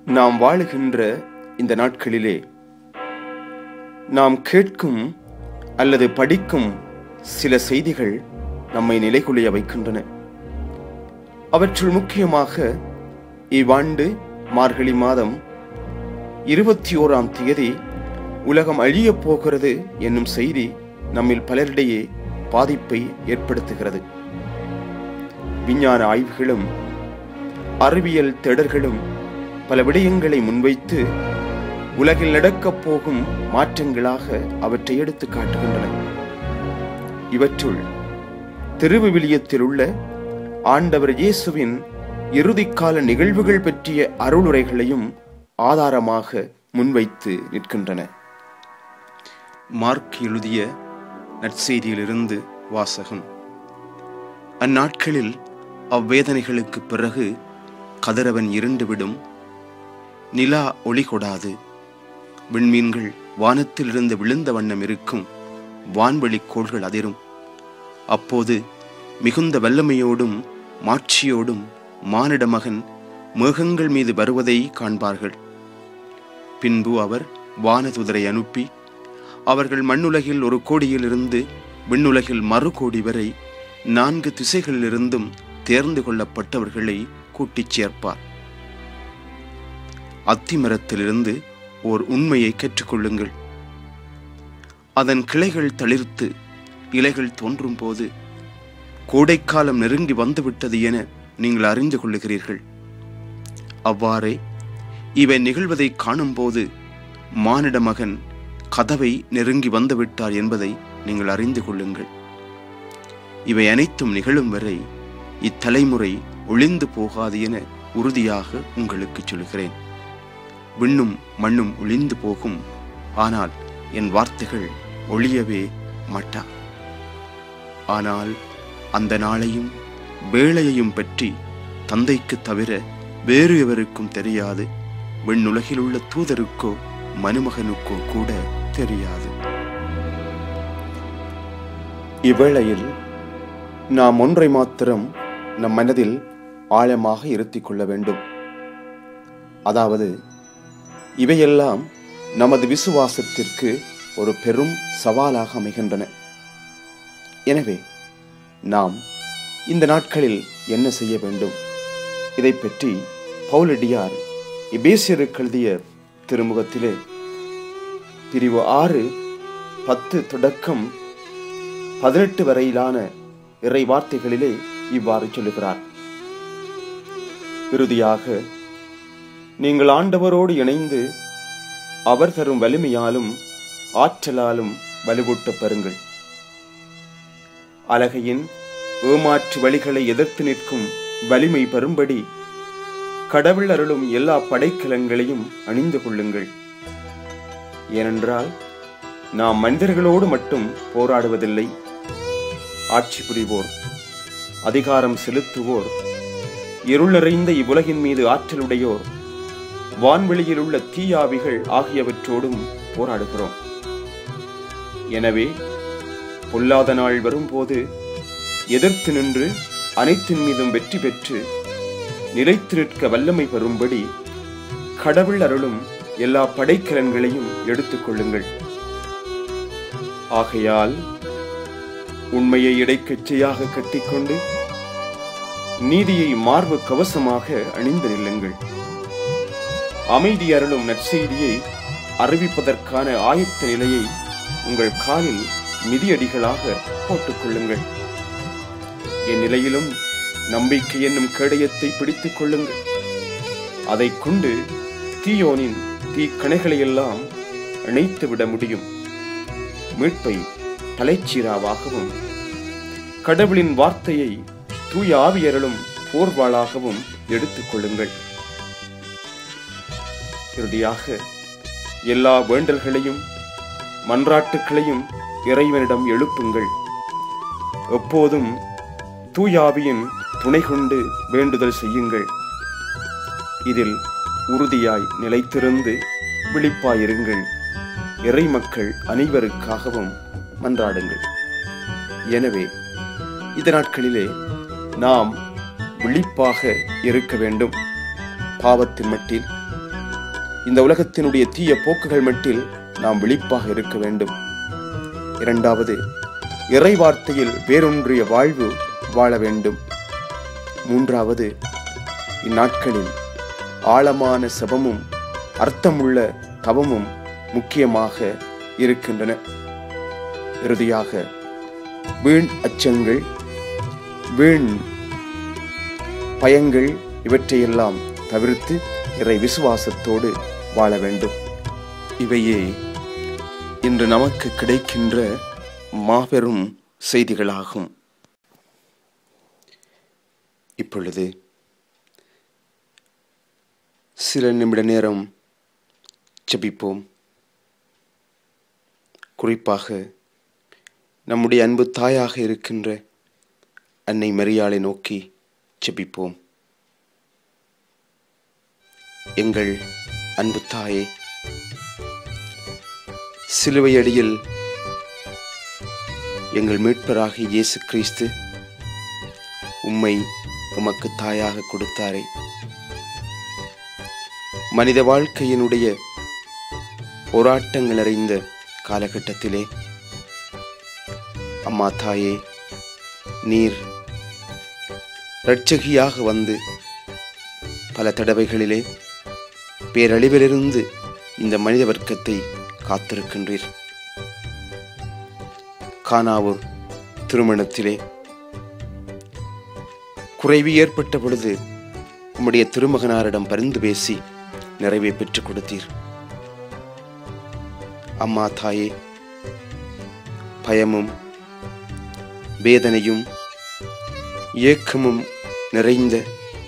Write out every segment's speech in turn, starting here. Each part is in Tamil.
நாம் வாழுகின்ற இந்த நாட்களிலே நாம் கேட்கும் அல்லது படிக்கும் சில செய்திகள் நம்மை நிலைகுலைய வைக்கின்றன. அவற்றுள் முக்கியமாக இவ்வாண்டு மார்கழி மாதம் 21ஆம் தேதி உலகம் அழியப் போகிறது என்னும் செய்தி நம்மில் பலரிடையே பாதிப்பை ஏற்படுத்துகிறது. விஞ்ஞான ஆய்வுகளும் அறிவியல் தேடல்களும் பல விடயங்களை முன்வைத்து உலகில் நடக்கப் போகும் மாற்றங்களாக அவற்றை எடுத்து காட்டுகின்றன. இவற்றுள் திருவிவிலியத்தில் உள்ள ஆண்டவர் இயேசுவின் இறுதிக்கால நிகழ்வுகள் பற்றிய அருளுரைகளையும் ஆதாரமாக முன்வைத்து நிற்கின்றன. மார்க் எழுதிய நற்செய்தியிலிருந்து வாசகம். அந்நாட்களில் அவ்வேதனைகளுக்கு பிறகு கதிரவன் இருண்டுவிடும், நிலா ஒளி கொடாது, விண்மீன்கள் வானத்திலிருந்து விழுந்த வண்ணம் இருக்கும், வான்வெளி கோள்கள் அதிரும். அப்போது மிகுந்த வல்லமையோடும் மாட்சியோடும் மானிட மகன் மேகங்கள் மீது வருவதை காண்பார்கள். பின்பு அவர் வானதுதரை அனுப்பி அவர்கள் மண்ணுலகில் ஒரு கோடியிலிருந்து விண்ணுலகில் மறு கோடி வரை 4 திசைகளிலிருந்தும் தேர்ந்து கொள்ளப்பட்டவர்களை கூட்டிச் சேர்ப்பார். அத்திமரத்திலிருந்து ஓர் உண்மையை கற்றுக்கொள்ளுங்கள். அதன் கிளைகள் தளிர்த்து இலைகள் தோன்றும் போது கோடைக்காலம் நெருங்கி வந்துவிட்டது என நீங்கள் அறிந்து கொள்ளுகிறீர்கள். அவ்வாறே இவை நிகழ்வதை காணும்போது மானிட மகன் கதவை நெருங்கி வந்துவிட்டார் என்பதை நீங்கள் அறிந்து கொள்ளுங்கள். இவை அனைத்தும் நிகழும் வரை இத்தலைமுறை ஒளிந்து போகாது என உறுதியாக உங்களுக்கு சொல்கிறேன். விண்ணும் மண்ணும் ஒளிந்து போகும், ஆனால் என் வார்த்தைகள் ஒளியவே மாட்டா. ஆனால் அந்த நாளையும் வேளையையும் பற்றி தந்தைக்கு தவிர வேறு எவருக்கும் தெரியாது, விண்ணுலகில் உள்ள தூதருக்கோ மனுமகனுக்கோ கூட தெரியாது. இவ்வேளையில் நாம் ஒன்றை மாத்திரம் நம் மனதில் ஆழமாக இருத்திக் கொள்ள வேண்டும். அதாவது, இவையெல்லாம் நமது விசுவாசத்திற்கு ஒரு பெரும் சவாலாக அமைகின்றன. எனவே நாம் இந்த நாட்களில் என்ன செய்ய வேண்டும்? இதை பற்றி பவுலடியார் எபேசியருக்கு எழுதிய திருமுகத்திலே பிரிவு 6, 10 தொடக்கம் 18 வரையிலான இறை வார்த்தைகளிலே இவ்வாறு சொல்லுகிறார். இறுதியாக நீங்கள் ஆண்டவரோடு இணைந்து அவர் தரும் வலிமையாலும் ஆற்றலாலும் வலுவூட்டப் பெறுங்கள். அலகையின் ஏமாற்று வழிகளை எதிர்த்து நிற்கும் வலிமை பெறும்படி கடவுள் அருளும் எல்லா படைக்கலங்களையும் அணிந்து கொள்ளுங்கள். ஏனென்றால் நாம் மனிதர்களோடு மட்டும் போராடுவதில்லை. ஆட்சி புரிவோர், அதிகாரம் செலுத்துவோர், இருள் நிறைந்த இவ்வுலகின் மீது ஆற்றலுடையோர், வான்வெளியில் உள்ள தீயாவிகள் ஆகியவற்றோடும் போராடுகிறோம். எனவே பொல்லாத நாள் வரும்போது எதிர்த்து நின்று அனைத்தின் மீதும் வெற்றி பெற்று நிலைத்து நிற்க வல்லமை பெறும்படி கடவுள் அருளும் எல்லா படைக்கலன்களையும் எடுத்துக் கொள்ளுங்கள். ஆகையால் உண்மையை இடைக்கச்சையாக கட்டிக்கொண்டு நீதியை மார்பு கவசமாக அணிந்து நில்லுங்கள். அமைதி அருளும் நற்செய்தியை அறிவிப்பதற்கான ஆயத்த நிலையை உங்கள் காலில் மிதியடிகளாக போட்டுக் கொள்ளுங்கள். என் நிலையிலும் நம்பிக்கை என்னும் கேடயத்தை பிடித்துக் கொள்ளுங்கள். அதை கொண்டு தீயோனின் தீக்கணைகளையெல்லாம் இணைத்துவிட முடியும். மீட்பை தலைச்சீராவாகவும் கடவுளின் வார்த்தையை தூய ஆவியருளும் போர்வாளாகவும் எடுத்துக் கொள்ளுங்கள். இறுதியாக எல்லா வேண்டல்களையும் மன்றாட்டுக்களையும் இறைவனிடம் எழுப்புங்கள். எப்போதும் தூயாவியின் துணை கொண்டு வேண்டுதல் செய்யுங்கள். இதில் உறுதியாய் நிலைத்திருந்து விழிப்பாயிருங்கள். இறை மக்கள் அனைவருக்காகவும் மன்றாடுங்கள். எனவே இந்த நாட்களிலே நாம் விழிப்பாக இருக்க வேண்டும். பாவத்தின் மட்டில் இந்த உலகத்தினுடைய தீய போக்குகள் மட்டில் நாம் விழிப்பாக இருக்க வேண்டும். இரண்டாவது, இறை வார்த்தையில் வேரூன்றிய வாழ்வு வாழ வேண்டும். மூன்றாவது, இந்நாட்களில் ஆழமான செபமும் அர்த்தமுள்ள தவமும் முக்கியமாக இருக்கின்றன. இறுதியாக, வீண் அச்சங்கள், வீண் பயங்கள் இவற்றையெல்லாம் தவிர்த்து இறை விசுவாசத்தோடு வாழ வேண்டும். இவையே இன்று நமக்கு கிடைக்கின்ற மாபெரும் செய்திகளாகும். இப்பொழுது சில நிமிட நேரம் ஜெபிப்போம். குறிப்பாக நம்முடைய அன்பு தாயாக இருக்கின்ற அன்னை மரியாளை நோக்கி ஜெபிப்போம். எங்கள் அன்பு தாயே, சிலுவை அடியில் எங்கள் மீட்பராகிய இயேசு கிறிஸ்து உம்மை உமக்கு தாயாக கொடுத்தாரே. மனித வாழ்க்கையினுடைய போராட்டங்கள் அறிந்த காலகட்டத்திலே அம்மா தாயே, நீர் இரட்சகியாக வந்து பல தடவைகளிலே பேரழிவிலிருந்து இந்த மனித வர்க்கத்தை காத்திருக்கின்றீர். கானாவூர் திருமணத்திலே குறைவு ஏற்பட்ட பொழுது உம்முடைய திருமகனாரிடம் பரிந்து பேசி நிறைவை பெற்றுக் கொடுத்தீர். அம்மா தாயே, பயமும் வேதனையும் ஏக்கமும் நிறைந்த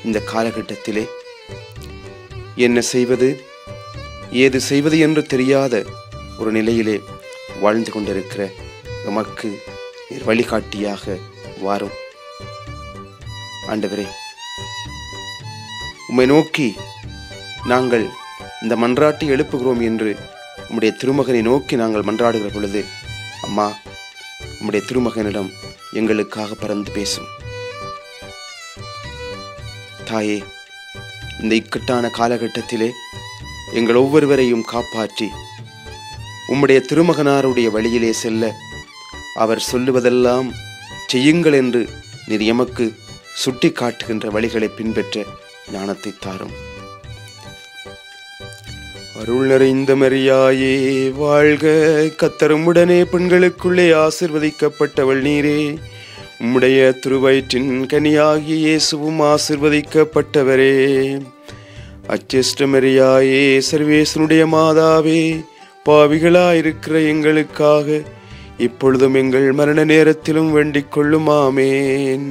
இந்த காலகட்டத்திலே என்ன செய்வது, ஏது செய்வது என்று தெரியாத ஒரு நிலையிலே வாழ்ந்து கொண்டிருக்கிற எமக்கு நீர் வழிகாட்டியாக வாரும். ஆண்டவரே, உம்மை நோக்கி நாங்கள் இந்த மன்றாட்டை எழுப்புகிறோம் என்று உம்முடைய திருமகனை நோக்கி நாங்கள் மன்றாடுகிற பொழுது, அம்மா, உம்முடைய திருமகனிடம் எங்களுக்காக பறந்து பேசும். தாயே, இந்த இக்கட்டான காலகட்டத்திலே எங்கள் ஒவ்வொருவரையும் காப்பாற்றி உம்முடைய திருமகனாருடைய வழியிலே செல்ல அவர் சொல்லுவதெல்லாம் செய்யுங்கள் என்று நீர் எமக்கு சுட்டி காட்டுகின்ற வழிகளை பின்பற்ற ஞானத்தை தாரும். அருள் நிறைந்த மரியாயே வாழ்க, கர்த்தருமுடனே பெண்களுக்குள்ளே ஆசிர்வதிக்கப்பட்டவள் நீரே. உம்முடைய திருவயிற்றின் கனியாகிய இயேசுவும் ஆசிர்வதிக்கப்பட்டவரே. அச்செஸ்ட மரியாயே, சர்வேசனுடைய மாதாவே, பாவிகளாயிருக்கிற எங்களுக்காக இப்பொழுதும் எங்கள் மரண நேரத்திலும் வேண்டிக் கொள்ளும். ஆமேன்.